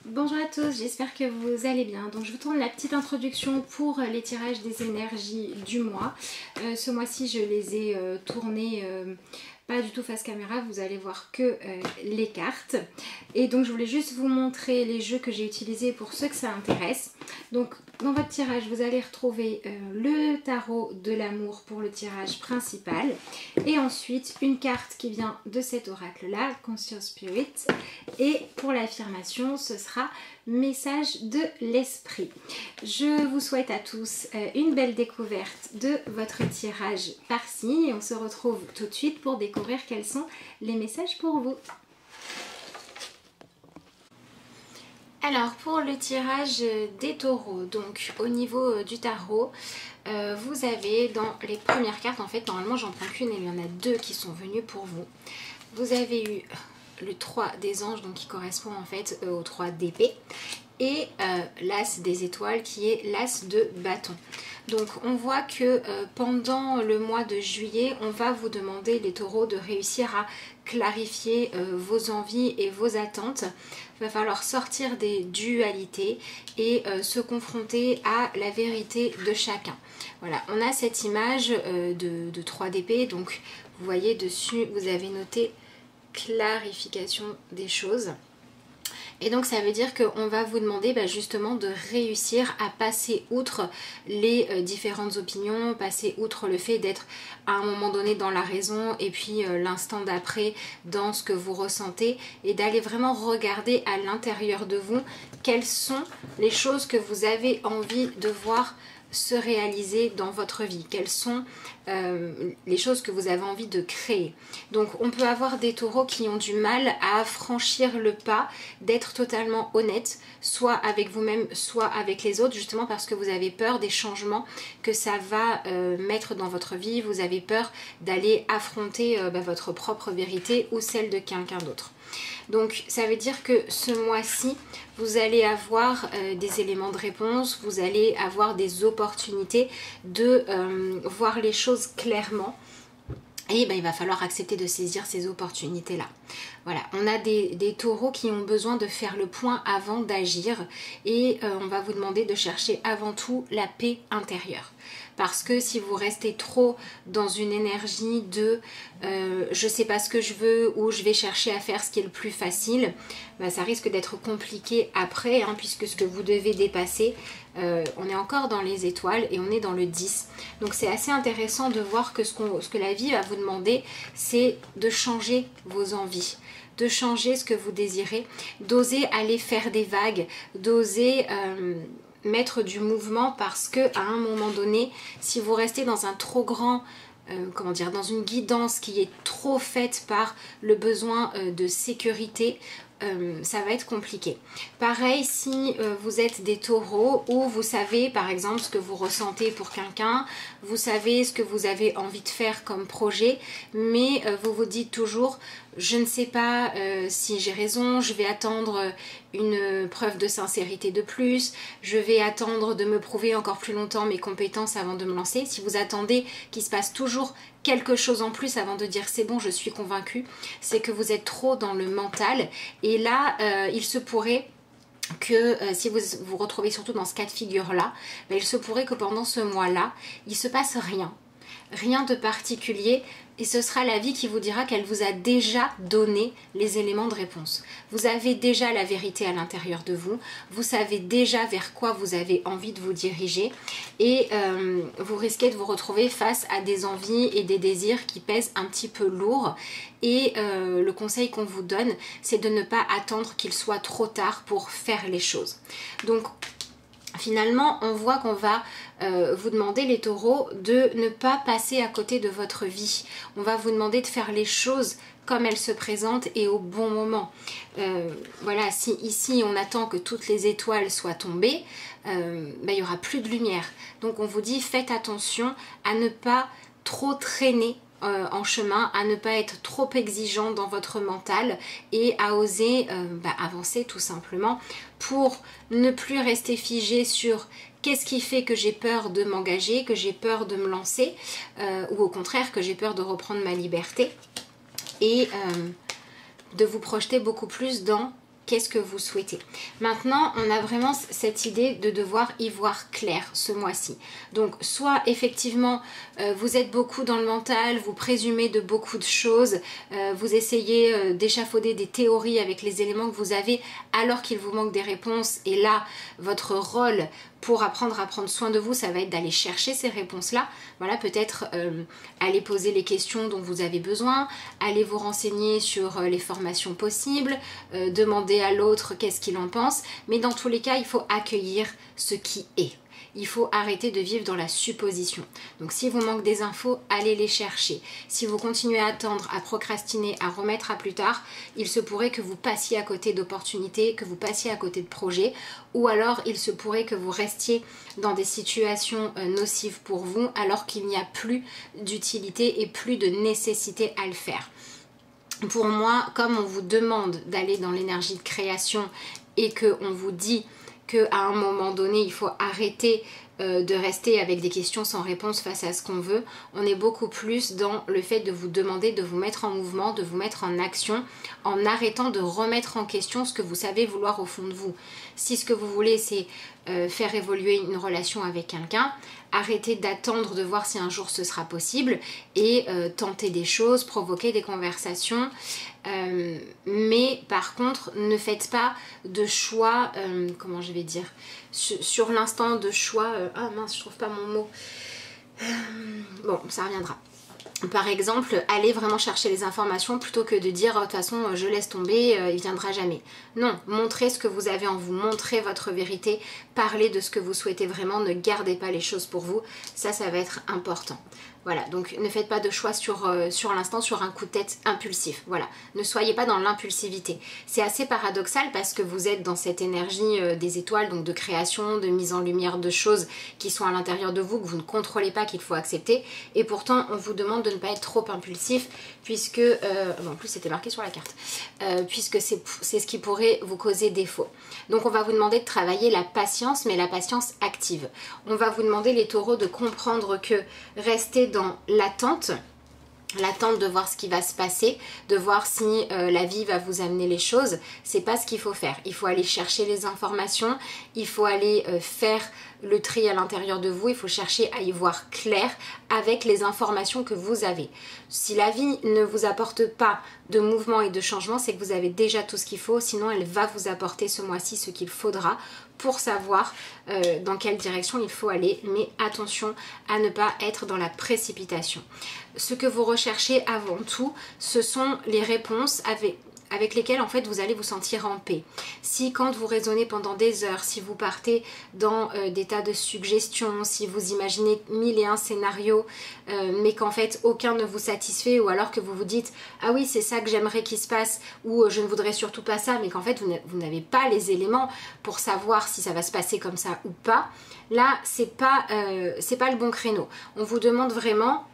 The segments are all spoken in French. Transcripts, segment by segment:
Bonjour à tous, j'espère que vous allez bien. Donc je vous tourne la petite introduction pour les tirages des énergies du mois. Ce mois-ci je les ai tournés pas du tout face caméra, vous allez voir que les cartes. Et donc je voulais juste vous montrer les jeux que j'ai utilisés pour ceux que ça intéresse. Donc dans votre tirage vous allez retrouver le tarot de l'amour pour le tirage principal. Et ensuite une carte qui vient de cet oracle là, Conscious Spirit. Et pour l'affirmation ce sera message de l'esprit. Je vous souhaite à tous une belle découverte de votre tirage par signe et on se retrouve tout de suite pour découvrir quels sont les messages pour vous. Alors pour le tirage des taureaux, donc au niveau du tarot, vous avez dans les premières cartes, en fait normalement j'en prends qu'une et il y en a deux qui sont venues pour vous. Vous avez eu le 3 des anges, donc qui correspond en fait au 3 d'épée, et l'as des étoiles qui est l'as de bâton. Donc on voit que pendant le mois de juillet, on va vous demander les taureaux de réussir à clarifier vos envies et vos attentes. Il va falloir sortir des dualités et se confronter à la vérité de chacun. Voilà, on a cette image de 3 d'épée, donc vous voyez dessus, vous avez noté clarification des choses. Et donc ça veut dire qu'on va vous demander justement de réussir à passer outre les différentes opinions, passer outre le fait d'être à un moment donné dans la raison et puis l'instant d'après dans ce que vous ressentez, et d'aller vraiment regarder à l'intérieur de vous quelles sont les choses que vous avez envie de voir se réaliser dans votre vie, quelles sont les choses que vous avez envie de créer. Donc on peut avoir des taureaux qui ont du mal à franchir le pas d'être totalement honnête, soit avec vous-même, soit avec les autres, justement parce que vous avez peur des changements que ça va mettre dans votre vie, vous avez peur d'aller affronter votre propre vérité ou celle de quelqu'un d'autre. Donc ça veut dire que ce mois-ci, vous allez avoir des éléments de réponse, vous allez avoir des opportunités de voir les choses clairement. Et il va falloir accepter de saisir ces opportunités-là. Voilà, on a des taureaux qui ont besoin de faire le point avant d'agir. Et on va vous demander de chercher avant tout la paix intérieure. Parce que si vous restez trop dans une énergie de je sais pas ce que je veux ou je vais chercher à faire ce qui est le plus facile, ça risque d'être compliqué après, puisque ce que vous devez dépasser, on est encore dans les étoiles et on est dans le 10. Donc c'est assez intéressant de voir que ce que la vie va vous demander, c'est de changer vos envies, de changer ce que vous désirez, d'oser aller faire des vagues, d'oser mettre du mouvement, parce que à un moment donné, si vous restez dans un trop grand dans une guidance qui est trop faite par le besoin de sécurité, ça va être compliqué. Pareil si vous êtes des taureaux où vous savez par exemple ce que vous ressentez pour quelqu'un, vous savez ce que vous avez envie de faire comme projet, mais vous vous dites toujours je ne sais pas si j'ai raison, je vais attendre une preuve de sincérité de plus, je vais attendre de me prouver encore plus longtemps mes compétences avant de me lancer. Si vous attendez qu'il se passe toujours quelque chose en plus avant de dire c'est bon, je suis convaincue, c'est que vous êtes trop dans le mental. Et là, il se pourrait que si vous vous retrouvez surtout dans ce cas de figure là, il se pourrait que pendant ce mois là, il se passe rien de particulier, et ce sera la vie qui vous dira qu'elle vous a déjà donné les éléments de réponse. Vous avez déjà la vérité à l'intérieur de vous, vous savez déjà vers quoi vous avez envie de vous diriger, et vous risquez de vous retrouver face à des envies et des désirs qui pèsent un petit peu lourd. Et le conseil qu'on vous donne, c'est de ne pas attendre qu'il soit trop tard pour faire les choses. Donc finalement, on voit qu'on va vous demander, les taureaux, de ne pas passer à côté de votre vie. On va vous demander de faire les choses comme elles se présentent et au bon moment. Voilà, si ici on attend que toutes les étoiles soient tombées, il n'y aura plus de lumière. Donc on vous dit, faites attention à ne pas trop traîner en chemin, à ne pas être trop exigeant dans votre mental et à oser avancer tout simplement, pour ne plus rester figé sur qu'est-ce qui fait que j'ai peur de m'engager, que j'ai peur de me lancer, ou au contraire que j'ai peur de reprendre ma liberté, et de vous projeter beaucoup plus dans qu'est-ce que vous souhaitez. Maintenant, on a vraiment cette idée de devoir y voir clair ce mois-ci. Donc, soit effectivement, vous êtes beaucoup dans le mental, vous présumez de beaucoup de choses, vous essayez d'échafauder des théories avec les éléments que vous avez alors qu'il vous manque des réponses. Et là, votre rôle pour apprendre à prendre soin de vous, ça va être d'aller chercher ces réponses-là. Voilà, peut-être aller poser les questions dont vous avez besoin, aller vous renseigner sur les formations possibles, demander à l'autre qu'est-ce qu'il en pense. Mais dans tous les cas, il faut accueillir ce qui est. Il faut arrêter de vivre dans la supposition. Donc si vous manque des infos, allez les chercher. Si vous continuez à attendre, à procrastiner, à remettre à plus tard, il se pourrait que vous passiez à côté d'opportunités, que vous passiez à côté de projets, ou alors il se pourrait que vous restiez dans des situations nocives pour vous, alors qu'il n'y a plus d'utilité et plus de nécessité à le faire. Pour moi, comme on vous demande d'aller dans l'énergie de création et qu'on vous dit qu'à un moment donné, il faut arrêter de rester avec des questions sans réponse face à ce qu'on veut. On est beaucoup plus dans le fait de vous demander de vous mettre en mouvement, de vous mettre en action, en arrêtant de remettre en question ce que vous savez vouloir au fond de vous. Si ce que vous voulez, c'est faire évoluer une relation avec quelqu'un, arrêtez d'attendre de voir si un jour ce sera possible et tenter des choses, provoquer des conversations. Mais par contre, ne faites pas de choix, comment je vais dire, sur l'instant de choix, ah mince, je trouve pas mon mot, bon, ça reviendra. Par exemple, allez vraiment chercher les informations plutôt que de dire de toute façon je laisse tomber, il viendra jamais. Non, montrez ce que vous avez en vous, montrez votre vérité, parlez de ce que vous souhaitez vraiment, ne gardez pas les choses pour vous, ça va être important. Voilà, donc ne faites pas de choix sur l'instant, sur un coup de tête impulsif. Voilà, ne soyez pas dans l'impulsivité. C'est assez paradoxal parce que vous êtes dans cette énergie des étoiles, donc de création, de mise en lumière de choses qui sont à l'intérieur de vous, que vous ne contrôlez pas, qu'il faut accepter. Et pourtant, on vous demande de ne pas être trop impulsif, puisque, en plus c'était marqué sur la carte, puisque c'est ce qui pourrait vous causer défaut. Donc on va vous demander de travailler la patience, mais la patience active. On va vous demander, les taureaux, de comprendre que rester dans l'attente de voir ce qui va se passer, de voir si la vie va vous amener les choses, c'est pas ce qu'il faut faire. Il faut aller chercher les informations, il faut aller faire le tri à l'intérieur de vous, il faut chercher à y voir clair avec les informations que vous avez. Si la vie ne vous apporte pas de mouvement et de changement, c'est que vous avez déjà tout ce qu'il faut, sinon elle va vous apporter ce mois-ci ce qu'il faudra pour savoir dans quelle direction il faut aller, mais attention à ne pas être dans la précipitation. Ce que vous recherchez avant tout, ce sont les réponses avec lesquelles en fait vous allez vous sentir en paix. Si quand vous raisonnez pendant des heures, si vous partez dans des tas de suggestions, si vous imaginez 1001 scénarios mais qu'en fait aucun ne vous satisfait, ou alors que vous vous dites ah oui c'est ça que j'aimerais qu'il se passe, ou je ne voudrais surtout pas ça, mais qu'en fait vous n'avez pas les éléments pour savoir si ça va se passer comme ça ou pas, là c'est pas le bon créneau. On vous demande vraiment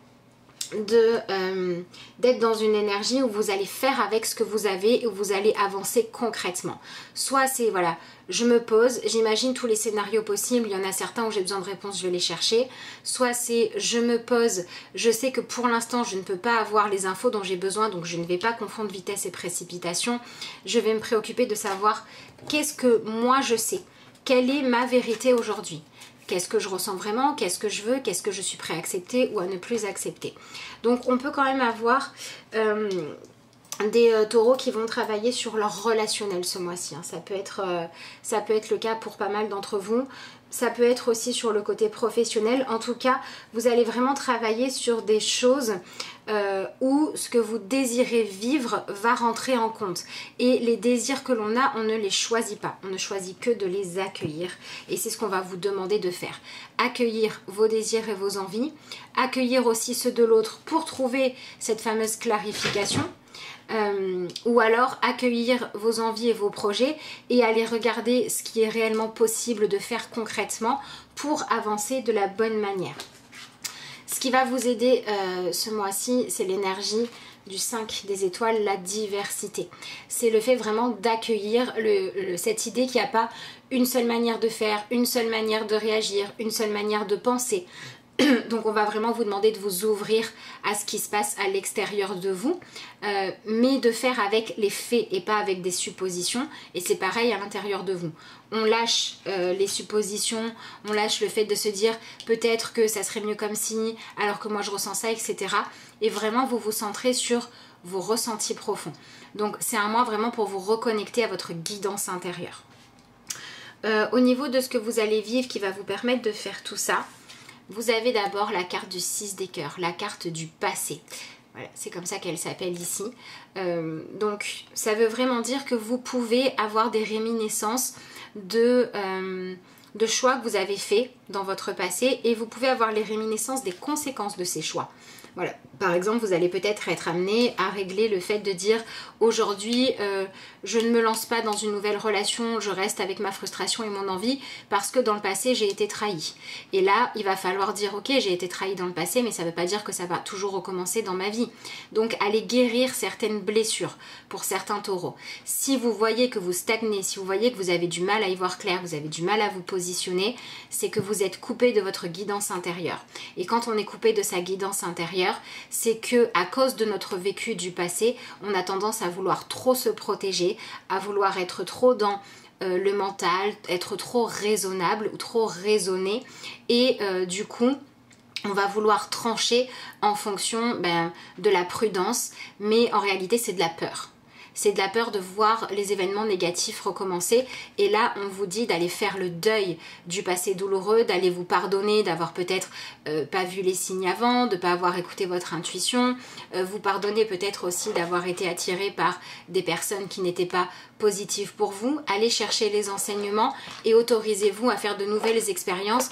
d'être dans une énergie où vous allez faire avec ce que vous avez et où vous allez avancer concrètement. Soit c'est voilà, je me pose, j'imagine tous les scénarios possibles, il y en a certains où j'ai besoin de réponses, je vais les chercher. Soit c'est je me pose, je sais que pour l'instant je ne peux pas avoir les infos dont j'ai besoin, donc je ne vais pas confondre vitesse et précipitation. Je vais me préoccuper de savoir qu'est-ce que moi je sais, quelle est ma vérité aujourd'hui. Qu'est-ce que je ressens vraiment, qu'est-ce que je veux, qu'est-ce que je suis prêt à accepter ou à ne plus accepter. Donc on peut quand même avoir des taureaux qui vont travailler sur leur relationnel ce mois-ci. Hein. Ça peut être le cas pour pas mal d'entre vous. Ça peut être aussi sur le côté professionnel. En tout cas, vous allez vraiment travailler sur des choses où ce que vous désirez vivre va rentrer en compte. Et les désirs que l'on a, on ne les choisit pas. On ne choisit que de les accueillir. Et c'est ce qu'on va vous demander de faire. Accueillir vos désirs et vos envies. Accueillir aussi ceux de l'autre pour trouver cette fameuse clarification. Ou alors accueillir vos envies et vos projets et aller regarder ce qui est réellement possible de faire concrètement pour avancer de la bonne manière. Ce qui va vous aider ce mois-ci, c'est l'énergie du 5 des étoiles, la diversité. C'est le fait vraiment d'accueillir cette idée qu'il n'y a pas une seule manière de faire, une seule manière de réagir, une seule manière de penser. Donc on va vraiment vous demander de vous ouvrir à ce qui se passe à l'extérieur de vous, mais de faire avec les faits et pas avec des suppositions. Et c'est pareil à l'intérieur de vous. On lâche les suppositions, on lâche le fait de se dire peut-être que ça serait mieux comme si, alors que moi je ressens ça, etc. Et vraiment vous vous centrez sur vos ressentis profonds. Donc c'est un mois vraiment pour vous reconnecter à votre guidance intérieure. Au niveau de ce que vous allez vivre qui va vous permettre de faire tout ça, vous avez d'abord la carte du 6 des cœurs, la carte du passé. Voilà, c'est comme ça qu'elle s'appelle ici. Donc ça veut vraiment dire que vous pouvez avoir des réminiscences de choix que vous avez faits dans votre passé et vous pouvez avoir les réminiscences des conséquences de ces choix. Voilà. Par exemple, vous allez peut-être être amené à régler le fait de dire aujourd'hui je ne me lance pas dans une nouvelle relation, je reste avec ma frustration et mon envie parce que dans le passé j'ai été trahi. Et là il va falloir dire ok, j'ai été trahi dans le passé, mais ça ne veut pas dire que ça va toujours recommencer dans ma vie. Donc allez guérir certaines blessures pour certains taureaux. Si vous voyez que vous stagnez, si vous voyez que vous avez du mal à y voir clair, vous avez du mal à vous positionner, c'est que vous êtes coupé de votre guidance intérieure. Et quand on est coupé de sa guidance intérieure, c'est que à cause de notre vécu du passé, on a tendance à vouloir trop se protéger, à vouloir être trop dans le mental, être trop raisonnable ou trop raisonné et du coup on va vouloir trancher en fonction de la prudence, mais en réalité c'est de la peur. C'est de la peur de voir les événements négatifs recommencer. Et là, on vous dit d'aller faire le deuil du passé douloureux, d'aller vous pardonner, d'avoir peut-être pas vu les signes avant, de ne pas avoir écouté votre intuition. Vous pardonner peut-être aussi d'avoir été attiré par des personnes qui n'étaient pas positives pour vous. Allez chercher les enseignements et autorisez-vous à faire de nouvelles expériences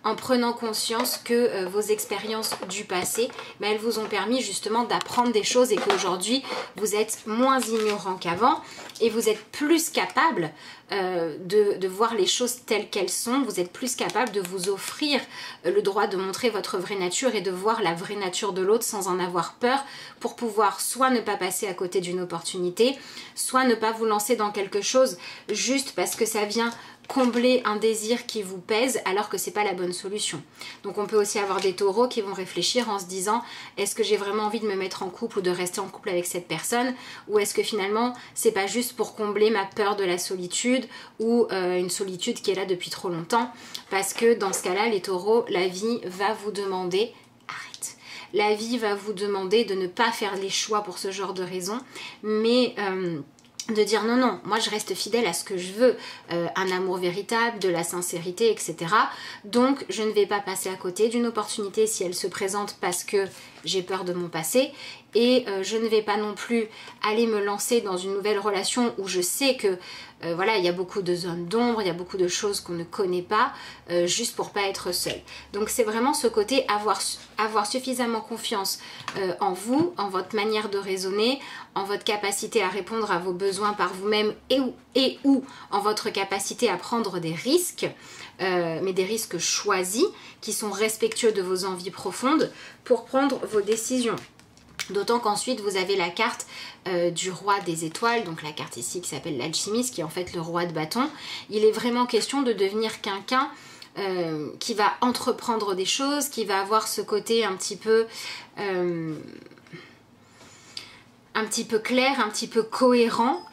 en prenant conscience que vos expériences du passé, elles vous ont permis justement d'apprendre des choses et qu'aujourd'hui vous êtes moins ignorant qu'avant et vous êtes plus capable de voir les choses telles qu'elles sont, vous êtes plus capable de vous offrir le droit de montrer votre vraie nature et de voir la vraie nature de l'autre sans en avoir peur pour pouvoir soit ne pas passer à côté d'une opportunité, soit ne pas vous lancer dans quelque chose juste parce que ça vient combler un désir qui vous pèse alors que c'est pas la bonne solution. Donc on peut aussi avoir des taureaux qui vont réfléchir en se disant est-ce que j'ai vraiment envie de me mettre en couple ou de rester en couple avec cette personne, ou est-ce que finalement c'est pas juste pour combler ma peur de la solitude ou une solitude qui est là depuis trop longtemps, parce que dans ce cas-là les taureaux, la vie va vous demander la vie va vous demander de ne pas faire les choix pour ce genre de raisons, mais de dire non, non, moi je reste fidèle à ce que je veux, un amour véritable, de la sincérité, etc. Donc je ne vais pas passer à côté d'une opportunité si elle se présente parce que j'ai peur de mon passé, et je ne vais pas non plus aller me lancer dans une nouvelle relation où je sais que voilà, il y a beaucoup de zones d'ombre, il y a beaucoup de choses qu'on ne connaît pas, juste pour pas être seule. Donc c'est vraiment ce côté avoir suffisamment confiance en vous, en votre manière de raisonner, en votre capacité à répondre à vos besoins par vous-même et ou en votre capacité à prendre des risques, mais des risques choisis qui sont respectueux de vos envies profondes pour prendre vos décisions. D'autant qu'ensuite vous avez la carte du roi des étoiles, donc la carte ici qui s'appelle l'alchimiste, qui est en fait le roi de bâton. Il est vraiment question de devenir quelqu'un qui va entreprendre des choses, qui va avoir ce côté un petit peu clair, un petit peu cohérent,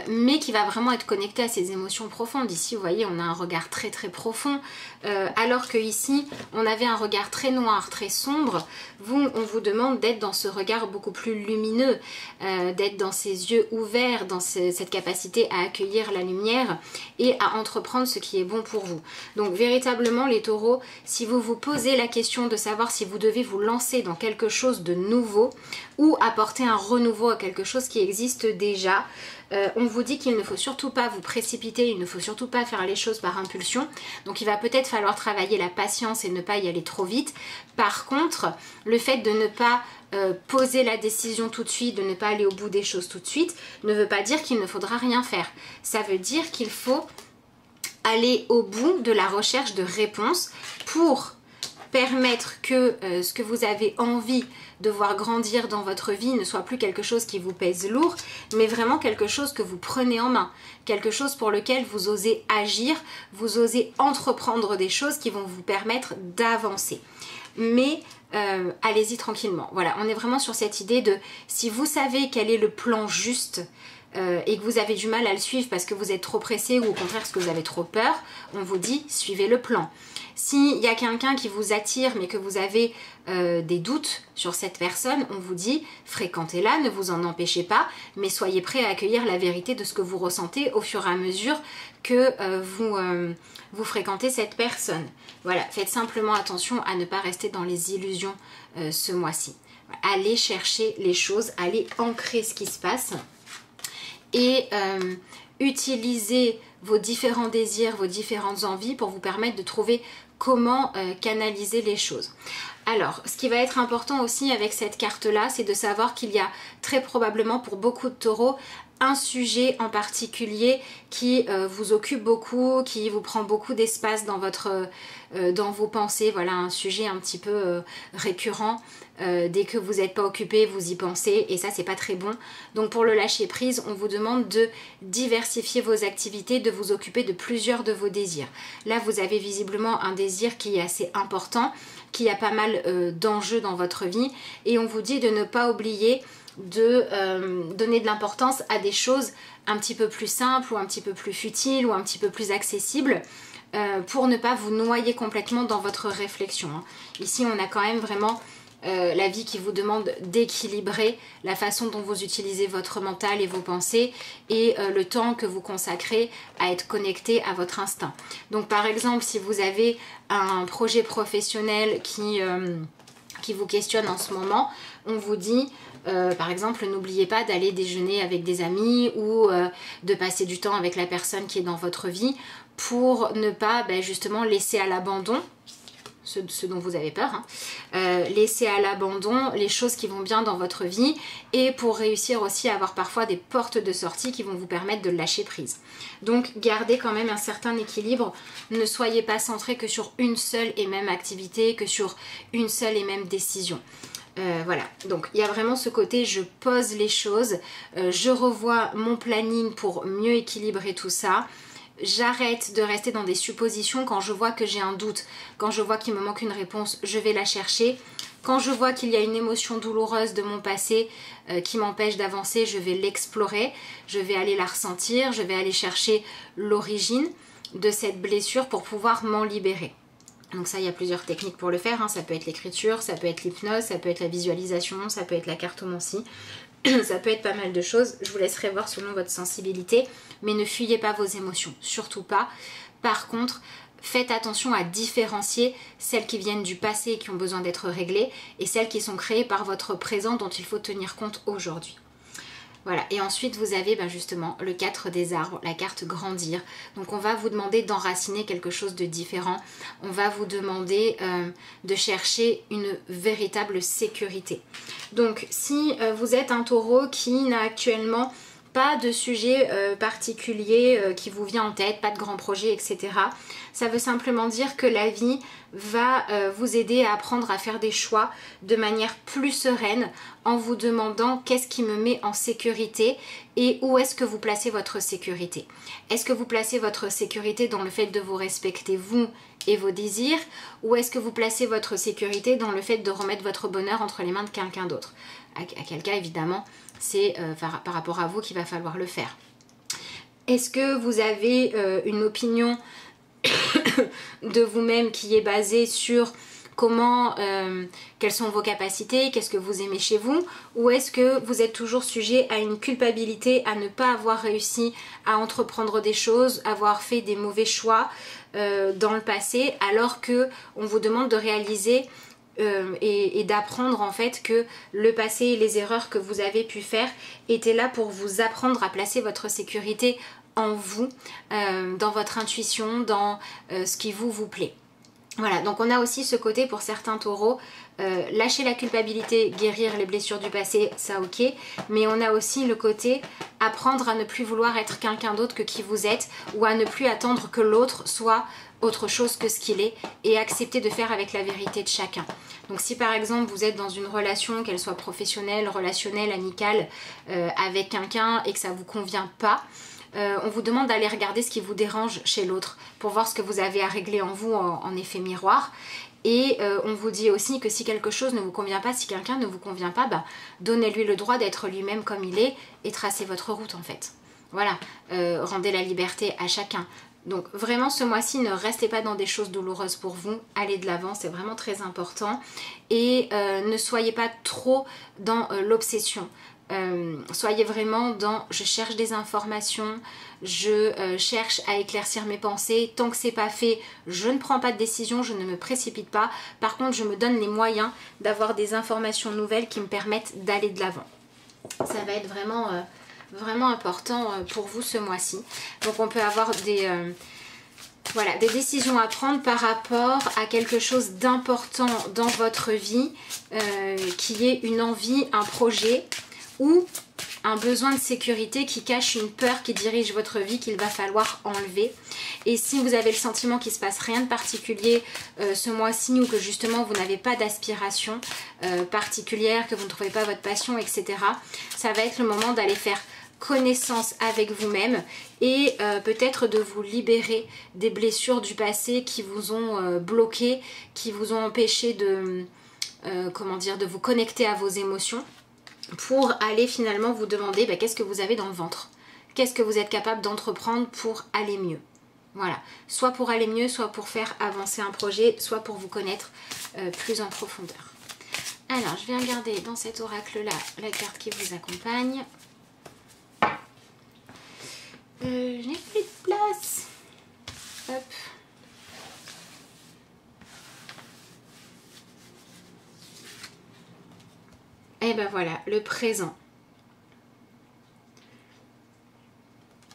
mais qui va vraiment être connecté à ses émotions profondes. Ici, vous voyez, on a un regard très très profond, alors que ici, on avait un regard très noir, très sombre. On vous demande d'être dans ce regard beaucoup plus lumineux, d'être dans ces yeux ouverts, dans cette capacité à accueillir la lumière et à entreprendre ce qui est bon pour vous. Donc véritablement, les taureaux, si vous vous posez la question de savoir si vous devez vous lancer dans quelque chose de nouveau ou apporter un renouveau à quelque chose qui existe déjà, on vous dit qu'il ne faut surtout pas vous précipiter, il ne faut surtout pas faire les choses par impulsion. Donc il va peut-être falloir travailler la patience et ne pas y aller trop vite. Par contre, le fait de ne pas poser la décision tout de suite, de ne pas aller au bout des choses tout de suite, ne veut pas dire qu'il ne faudra rien faire. Ça veut dire qu'il faut aller au bout de la recherche de réponses pour permettre que ce que vous avez envie de voir grandir dans votre vie ne soit plus quelque chose qui vous pèse lourd, mais vraiment quelque chose que vous prenez en main, quelque chose pour lequel vous osez agir, vous osez entreprendre des choses qui vont vous permettre d'avancer. Mais allez-y tranquillement. Voilà, on est vraiment sur cette idée de si vous savez quel est le plan juste et que vous avez du mal à le suivre parce que vous êtes trop pressé ou au contraire parce que vous avez trop peur, on vous dit suivez le plan. S'il y a quelqu'un qui vous attire mais que vous avez des doutes sur cette personne, on vous dit fréquentez-la, ne vous en empêchez pas, mais soyez prêt à accueillir la vérité de ce que vous ressentez au fur et à mesure que vous fréquentez cette personne. Voilà, faites simplement attention à ne pas rester dans les illusions ce mois-ci. Allez chercher les choses, allez ancrer ce qui se passe et utilisez vos différents désirs, vos différentes envies pour vous permettre de trouver comment canaliser les choses. Alors, ce qui va être important aussi avec cette carte-là, c'est de savoir qu'il y a très probablement pour beaucoup de taureaux un sujet en particulier qui vous occupe beaucoup, qui vous prend beaucoup d'espace dans vos pensées. Voilà, un sujet un petit peu récurrent. Dès que vous n'êtes pas occupé, vous y pensez et ça c'est pas très bon. Donc pour le lâcher prise, on vous demande de diversifier vos activités, de vous occuper de plusieurs de vos désirs. Là vous avez visiblement un désir qui est assez important, qui a pas mal d'enjeux dans votre vie et on vous dit de ne pas oublier de donner de l'importance à des choses un petit peu plus simples ou un petit peu plus futiles ou un petit peu plus accessibles pour ne pas vous noyer complètement dans votre réflexion. Ici on a quand même vraiment la vie qui vous demande d'équilibrer la façon dont vous utilisez votre mental et vos pensées et le temps que vous consacrez à être connecté à votre instinct. Donc par exemple si vous avez un projet professionnel qui vous questionne en ce moment, on vous dit par exemple n'oubliez pas d'aller déjeuner avec des amis ou de passer du temps avec la personne qui est dans votre vie pour ne pas justement laisser à l'abandon ce dont vous avez peur, laisser à l'abandon les choses qui vont bien dans votre vie et pour réussir aussi à avoir parfois des portes de sortie qui vont vous permettre de lâcher prise. Donc gardez quand même un certain équilibre, ne soyez pas centré que sur une seule et même activité, que sur une seule et même décision. Voilà, donc il y a vraiment ce côté je pose les choses, je revois mon planning pour mieux équilibrer tout ça. J'arrête de rester dans des suppositions. Quand je vois que j'ai un doute, quand je vois qu'il me manque une réponse, je vais la chercher. Quand je vois qu'il y a une émotion douloureuse de mon passé qui m'empêche d'avancer, je vais l'explorer, je vais aller la ressentir, je vais aller chercher l'origine de cette blessure pour pouvoir m'en libérer. Donc ça, il y a plusieurs techniques pour le faire, ça peut être l'écriture, ça peut être l'hypnose, ça peut être la visualisation, ça peut être la cartomancie. Ça peut être pas mal de choses, je vous laisserai voir selon votre sensibilité, mais ne fuyez pas vos émotions, surtout pas. Par contre, faites attention à différencier celles qui viennent du passé et qui ont besoin d'être réglées et celles qui sont créées par votre présent dont il faut tenir compte aujourd'hui. Voilà, et ensuite vous avez justement le 4 des arbres, la carte grandir. Donc on va vous demander d'enraciner quelque chose de différent. On va vous demander de chercher une véritable sécurité. Donc si vous êtes un taureau qui n'a actuellement pas de sujet particulier qui vous vient en tête, pas de grands projets, etc. Ça veut simplement dire que la vie va vous aider à apprendre à faire des choix de manière plus sereine en vous demandant qu'est-ce qui me met en sécurité et où est-ce que vous placez votre sécurité. Est-ce que vous placez votre sécurité dans le fait de vous respecter vous et vos désirs ou est-ce que vous placez votre sécurité dans le fait de remettre votre bonheur entre les mains de quelqu'un d'autre? À quel cas évidemment c'est par rapport à vous qu'il va falloir le faire. Est-ce que vous avez une opinion de vous-même qui est basée sur comment, quelles sont vos capacités, qu'est-ce que vous aimez chez vous, ou est-ce que vous êtes toujours sujet à une culpabilité à ne pas avoir réussi à entreprendre des choses, avoir fait des mauvais choix dans le passé alors que on vous demande de réaliser et d'apprendre en fait que le passé et les erreurs que vous avez pu faire étaient là pour vous apprendre à placer votre sécurité en vous, dans votre intuition, dans ce qui vous plaît. Voilà, donc on a aussi ce côté pour certains taureaux, lâcher la culpabilité, guérir les blessures du passé, ça ok, mais on a aussi le côté apprendre à ne plus vouloir être quelqu'un d'autre que qui vous êtes, ou à ne plus attendre que l'autre soit autre chose que ce qu'il est, et accepter de faire avec la vérité de chacun. Donc si par exemple vous êtes dans une relation, qu'elle soit professionnelle, relationnelle, amicale, avec quelqu'un et que ça ne vous convient pas, on vous demande d'aller regarder ce qui vous dérange chez l'autre pour voir ce que vous avez à régler en vous en effet miroir. Et on vous dit aussi que si quelque chose ne vous convient pas, si quelqu'un ne vous convient pas, bah, donnez-lui le droit d'être lui-même comme il est et tracez votre route en fait. Voilà, rendez la liberté à chacun. Donc vraiment ce mois-ci, ne restez pas dans des choses douloureuses pour vous, allez de l'avant, c'est vraiment très important. Et ne soyez pas trop dans l'obsession. Soyez vraiment dans je cherche des informations, je cherche à éclaircir mes pensées, tant que c'est pas fait, je ne prends pas de décision, je ne me précipite pas, par contre je me donne les moyens d'avoir des informations nouvelles qui me permettent d'aller de l'avant. Ça va être vraiment, vraiment important pour vous ce mois-ci. Donc on peut avoir voilà, des décisions à prendre par rapport à quelque chose d'important dans votre vie, qui est une envie, un projet, ou un besoin de sécurité qui cache une peur qui dirige votre vie qu'il va falloir enlever. Et si vous avez le sentiment qu'il ne se passe rien de particulier ce mois-ci, ou que justement vous n'avez pas d'aspiration particulière, que vous ne trouvez pas votre passion, etc., ça va être le moment d'aller faire connaissance avec vous-même et peut-être de vous libérer des blessures du passé qui vous ont bloqué, qui vous ont empêché de, de vous connecter à vos émotions, pour aller finalement vous demander qu'est-ce que vous avez dans le ventre, qu'est-ce que vous êtes capable d'entreprendre pour aller mieux. Voilà, soit pour aller mieux, soit pour faire avancer un projet, soit pour vous connaître plus en profondeur. Alors, je vais regarder dans cet oracle-là la carte qui vous accompagne. Je n'ai plus de place. Hop. Et ben voilà, le présent.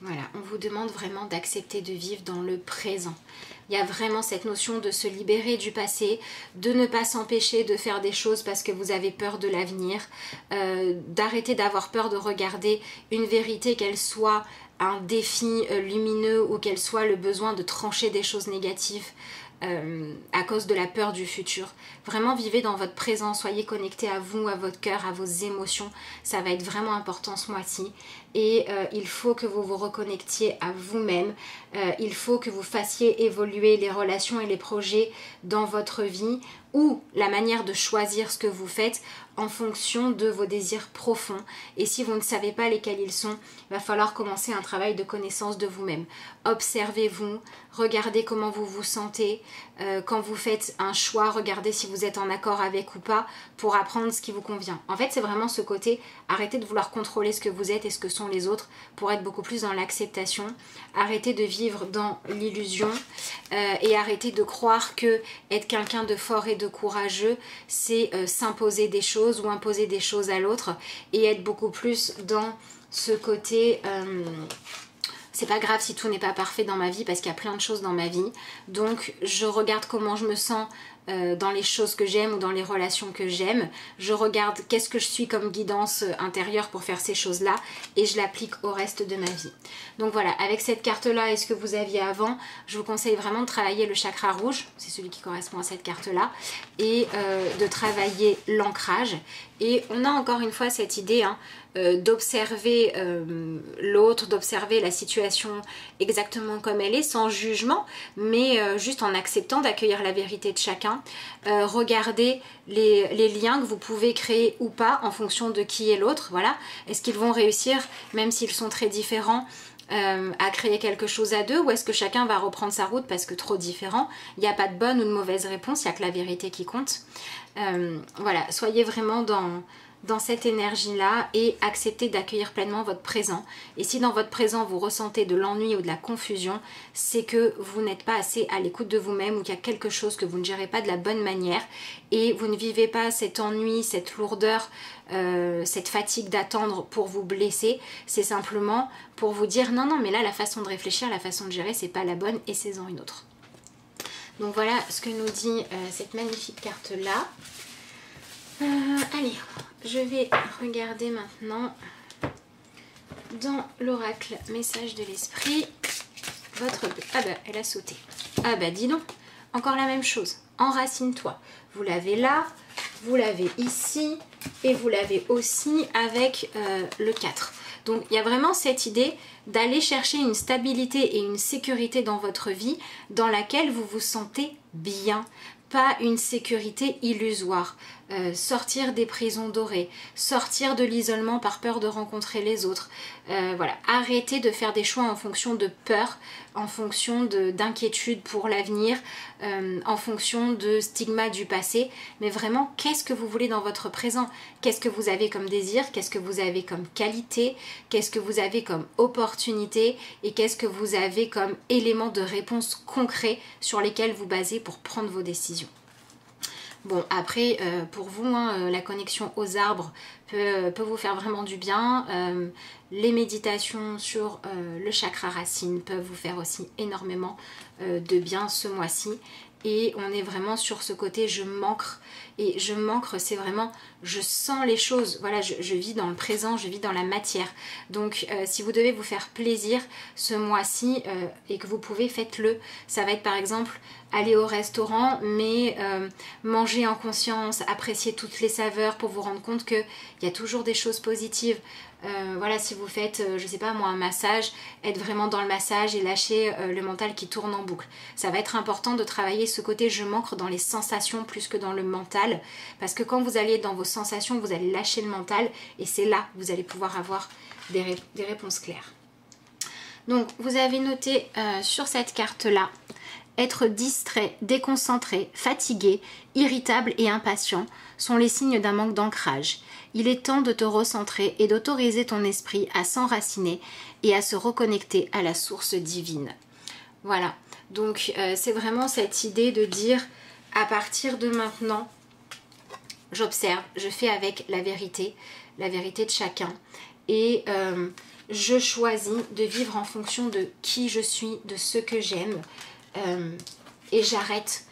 Voilà, on vous demande vraiment d'accepter de vivre dans le présent. Il y a vraiment cette notion de se libérer du passé, de ne pas s'empêcher de faire des choses parce que vous avez peur de l'avenir, d'arrêter d'avoir peur de regarder une vérité, qu'elle soit un défi lumineux ou qu'elle soit le besoin de trancher des choses négatives à cause de la peur du futur. Vraiment vivez dans votre présent, soyez connectés à vous, à votre cœur, à vos émotions. Ça va être vraiment important ce mois-ci. Et il faut que vous vous reconnectiez à vous-même. Il faut que vous fassiez évoluer les relations et les projets dans votre vie, ou la manière de choisir ce que vous faites en fonction de vos désirs profonds. Et si vous ne savez pas lesquels ils sont, il va falloir commencer un travail de connaissance de vous-même. Observez-vous, regardez comment vous vous sentez. Quand vous faites un choix, regardez si vous êtes en accord avec ou pas pour apprendre ce qui vous convient. En fait, c'est vraiment ce côté, arrêtez de vouloir contrôler ce que vous êtes et ce que sont les autres pour être beaucoup plus dans l'acceptation. Arrêtez de vivre dans l'illusion et arrêtez de croire que être quelqu'un de fort et de courageux, c'est s'imposer des choses ou imposer des choses à l'autre, et être beaucoup plus dans ce côté c'est pas grave si tout n'est pas parfait dans ma vie, parce qu'il y a plein de choses dans ma vie, donc je regarde comment je me sens dans les choses que j'aime ou dans les relations que j'aime, je regarde qu'est-ce que je suis comme guidance intérieure pour faire ces choses-là, et je l'applique au reste de ma vie. Donc voilà, avec cette carte-là et ce que vous aviez avant, je vous conseille vraiment de travailler le chakra rouge, c'est celui qui correspond à cette carte-là, et de travailler l'ancrage. Et on a encore une fois cette idée d'observer l'autre, d'observer la situation exactement comme elle est, sans jugement, mais juste en acceptant d'accueillir la vérité de chacun. Regardez les liens que vous pouvez créer ou pas en fonction de qui est l'autre. Voilà. Est-ce qu'ils vont réussir, même s'ils sont très différents, à créer quelque chose à deux, ou est-ce que chacun va reprendre sa route parce que trop différent? Il n'y a pas de bonne ou de mauvaise réponse, il n'y a que la vérité qui compte. Voilà, soyez vraiment dans cette énergie-là et acceptez d'accueillir pleinement votre présent. Et si dans votre présent vous ressentez de l'ennui ou de la confusion, c'est que vous n'êtes pas assez à l'écoute de vous-même, ou qu'il y a quelque chose que vous ne gérez pas de la bonne manière et vous ne vivez pas cet ennui, cette lourdeur, cette fatigue d'attendre pour vous blesser. C'est simplement pour vous dire non, non, mais là la façon de réfléchir, la façon de gérer, c'est pas la bonne, et c'est-en une autre. Donc voilà ce que nous dit cette magnifique carte-là. Allez, je vais regarder maintenant dans l'oracle message de l'esprit votre... Ah bah, elle a sauté. Ah bah, dis donc, encore la même chose. Enracine-toi. Vous l'avez là, vous l'avez ici et vous l'avez aussi avec le 4. Donc, il y a vraiment cette idée d'aller chercher une stabilité et une sécurité dans votre vie dans laquelle vous vous sentez bien. Pas une sécurité illusoire, sortir des prisons dorées, sortir de l'isolement par peur de rencontrer les autres, voilà, arrêter de faire des choix en fonction de peur, en fonction d'inquiétude pour l'avenir, en fonction de stigmas du passé, mais vraiment qu'est-ce que vous voulez dans votre présent, qu'est-ce que vous avez comme désir, qu'est-ce que vous avez comme qualité, qu'est-ce que vous avez comme opportunité et qu'est-ce que vous avez comme élément de réponse concret sur lesquels vous basez pour prendre vos décisions. Bon, après, pour vous, hein, la connexion aux arbres peut vous faire vraiment du bien. Les méditations sur le chakra racine peuvent vous faire aussi énormément de bien ce mois-ci. Et on est vraiment sur ce côté je m'ancre. Et je m'ancre, c'est vraiment, je sens les choses. Voilà, je vis dans le présent, je vis dans la matière. Donc, si vous devez vous faire plaisir ce mois-ci et que vous pouvez, faites-le. Ça va être par exemple aller au restaurant, mais manger en conscience, apprécier toutes les saveurs pour vous rendre compte qu'il y a toujours des choses positives. Voilà, si vous faites, je sais pas moi, un massage, être vraiment dans le massage et lâcher le mental qui tourne en boucle. Ça va être important de travailler ce côté je m'ancre dans les sensations plus que dans le mental, parce que quand vous allez être dans vos sensations, vous allez lâcher le mental et c'est là que vous allez pouvoir avoir des réponses claires. Donc vous avez noté sur cette carte-là, être distrait, déconcentré, fatigué, irritable et impatient sont les signes d'un manque d'ancrage. Il est temps de te recentrer et d'autoriser ton esprit à s'enraciner et à se reconnecter à la source divine. Voilà, donc c'est vraiment cette idée de dire à partir de maintenant, j'observe, je fais avec la vérité de chacun et je choisis de vivre en fonction de qui je suis, de ce que j'aime. Et j'arrête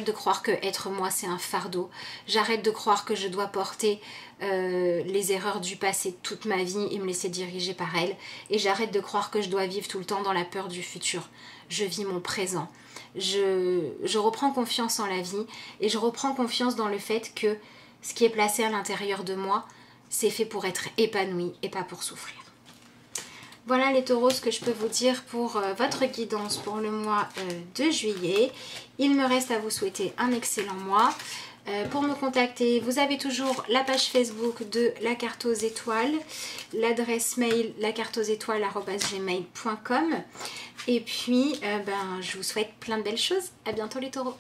de croire que être moi c'est un fardeau, j'arrête de croire que je dois porter les erreurs du passé toute ma vie et me laisser diriger par elles, et j'arrête de croire que je dois vivre tout le temps dans la peur du futur. Je vis mon présent, je reprends confiance en la vie et je reprends confiance dans le fait que ce qui est placé à l'intérieur de moi c'est fait pour être épanoui et pas pour souffrir. Voilà les taureaux, ce que je peux vous dire pour votre guidance pour le mois de juillet. Il me reste à vous souhaiter un excellent mois. Pour me contacter, vous avez toujours la page Facebook de La Carte aux Étoiles, l'adresse mail lacarteauxétoiles@gmail.com. Et puis, je vous souhaite plein de belles choses. À bientôt les taureaux.